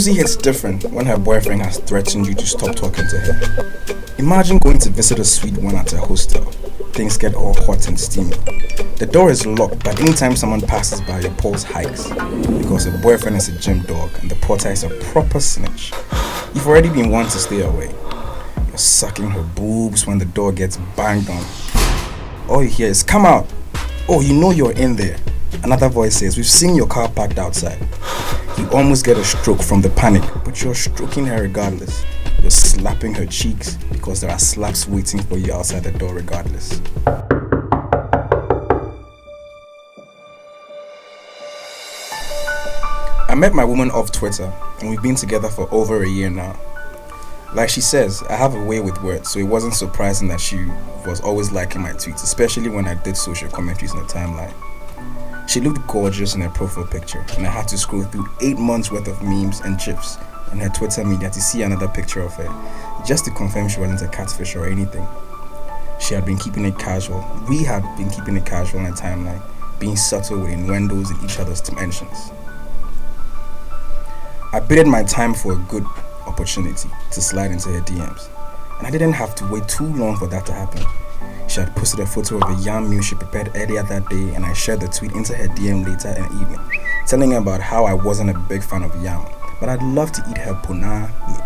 usually hits different when her boyfriend has threatened you to stop talking to her. Imagine going to visit a sweet one at a hostel. Things get all hot and steamy. The door is locked, but anytime someone passes by, your pulse hikes because your boyfriend is a gym dog and the porter is a proper snitch. You've already been wanting to stay away. You're sucking her boobs when the door gets banged on. All you hear is, "Come out!" "Oh, you know you're in there." Another voice says, "We've seen your car parked outside." You almost get a stroke from the panic, but you're stroking her regardless. You're slapping her cheeks because there are slaps waiting for you outside the door regardless. I met my woman off Twitter and we've been together for over a year now. Like she says, I have a way with words, so it wasn't surprising that she was always liking my tweets, especially when I did social commentaries on the timeline. She looked gorgeous in her profile picture, and I had to scroll through 8 months worth of memes and GIFs in her Twitter media to see another picture of her, just to confirm she wasn't a catfish or anything. She had been keeping it casual. We had been keeping it casual on the timeline, being subtle with innuendos in each other's dimensions. I bided my time for a good opportunity to slide into her DMs, and I didn't have to wait too long for that to happen. She had posted a photo of the yam meal she prepared earlier that day, and I shared the tweet into her DM later in the evening, telling her about how I wasn't a big fan of yam, but I'd love to eat her puna meat.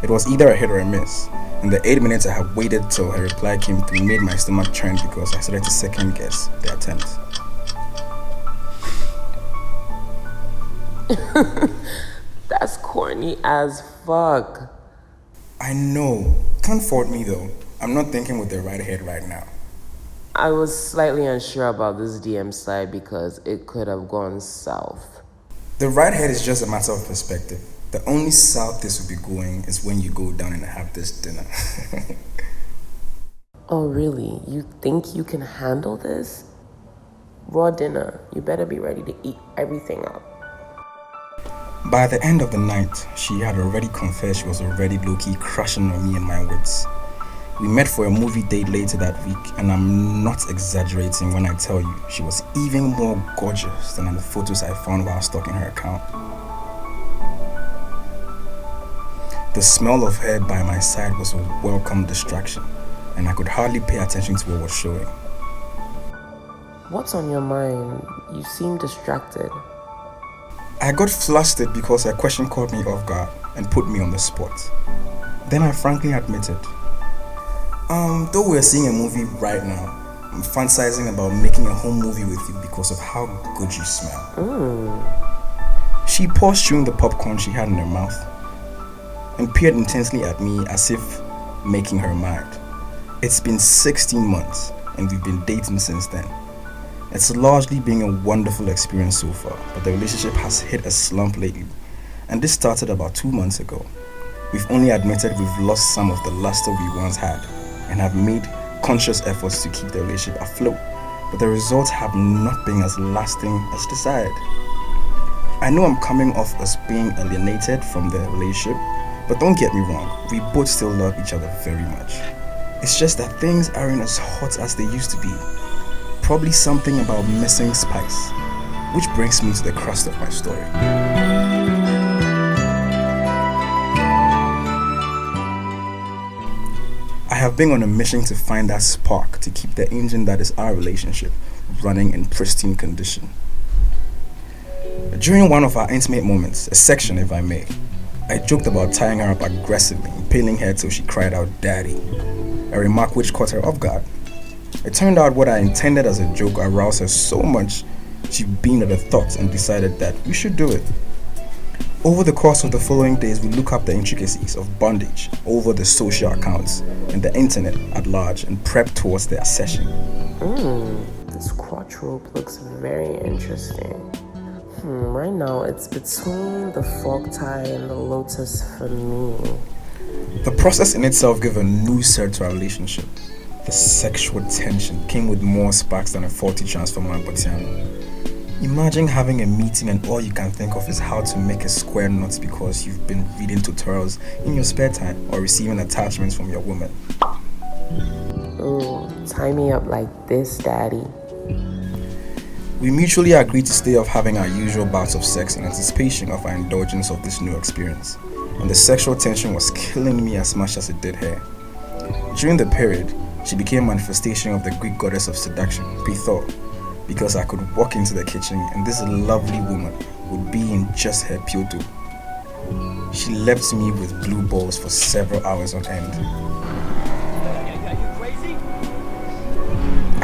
It was either a hit or a miss, and the 8 minutes I had waited till her reply came through made my stomach churn because I started to second guess the attempt. That's corny as fuck. I know. Can't fault me though. I'm not thinking with the right head right now. I was slightly unsure about this DM slide because it could have gone south. The right head is just a matter of perspective. The only south this will be going is when you go down and have this dinner. Oh really? You think you can handle this? Raw dinner. You better be ready to eat everything up. By the end of the night, she had already confessed she was already low-key crushing on me and my words. We met for a movie date later that week, and I'm not exaggerating when I tell you she was even more gorgeous than in the photos I found while stalking her account. The smell of her by my side was a welcome distraction, and I could hardly pay attention to what was showing. What's on your mind? You seem distracted. I got flustered because her question caught me off guard and put me on the spot. Then I frankly admitted, though we're seeing a movie right now, I'm fantasizing about making a home movie with you because of how good you smell. She paused chewing the popcorn she had in her mouth and peered intensely at me as if making her mad. It's been 16 months and we've been dating since then. It's largely been a wonderful experience so far, but the relationship has hit a slump lately, and this started about 2 months ago. We've only admitted we've lost some of the luster we once had, and have made conscious efforts to keep the relationship afloat, but the results have not been as lasting as desired. I know I'm coming off as being alienated from the relationship, but don't get me wrong, we both still love each other very much. It's just that things aren't as hot as they used to be. Probably something about missing spice, which brings me to the crust of my story. I have been on a mission to find that spark to keep the engine that is our relationship running in pristine condition. During one of our intimate moments, a section if I may, I joked about tying her up aggressively, impaling her till she cried out "daddy," a remark which caught her off guard. It turned out what I intended as a joke aroused her so much, she beamed at the thought and decided that we should do it. Over the course of the following days, we look up the intricacies of bondage over the social accounts and the internet at large and prep towards their session. This crotch rope looks very interesting. Right now it's between the fork tie and the lotus for me. The process in itself gave a new set to our relationship. The sexual tension came with more sparks than a faulty transformer Botiano. Imagine having a meeting and all you can think of is how to make a square knot because you've been reading tutorials in your spare time or receiving attachments from your woman. Ooh, tie me up like this, daddy. We mutually agreed to stay off having our usual bouts of sex in anticipation of our indulgence of this new experience, and the sexual tension was killing me as much as it did her. During the period, she became a manifestation of the Greek goddess of seduction, Pythor, because I could walk into the kitchen and this lovely woman would be in just her pioto. She left me with blue balls for several hours on end.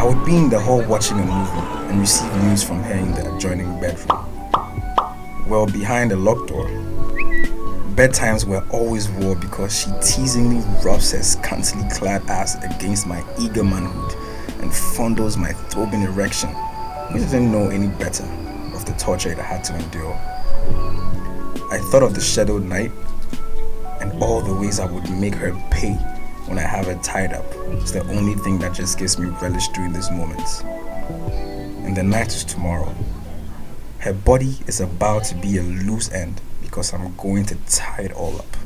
I would be in the hall watching a movie and receive news from her in the adjoining bedroom. Well, behind a locked door. Bedtimes were always war because she teasingly rubs her scantily clad ass against my eager manhood and fondles my throbbing erection, which didn't know any better of the torture it had to endure. I thought of the shadowed night and all the ways I would make her pay when I have her tied up. It's the only thing that just gives me relish during these moments. And the night is tomorrow. Her body is about to be a loose end because I'm going to tie it all up.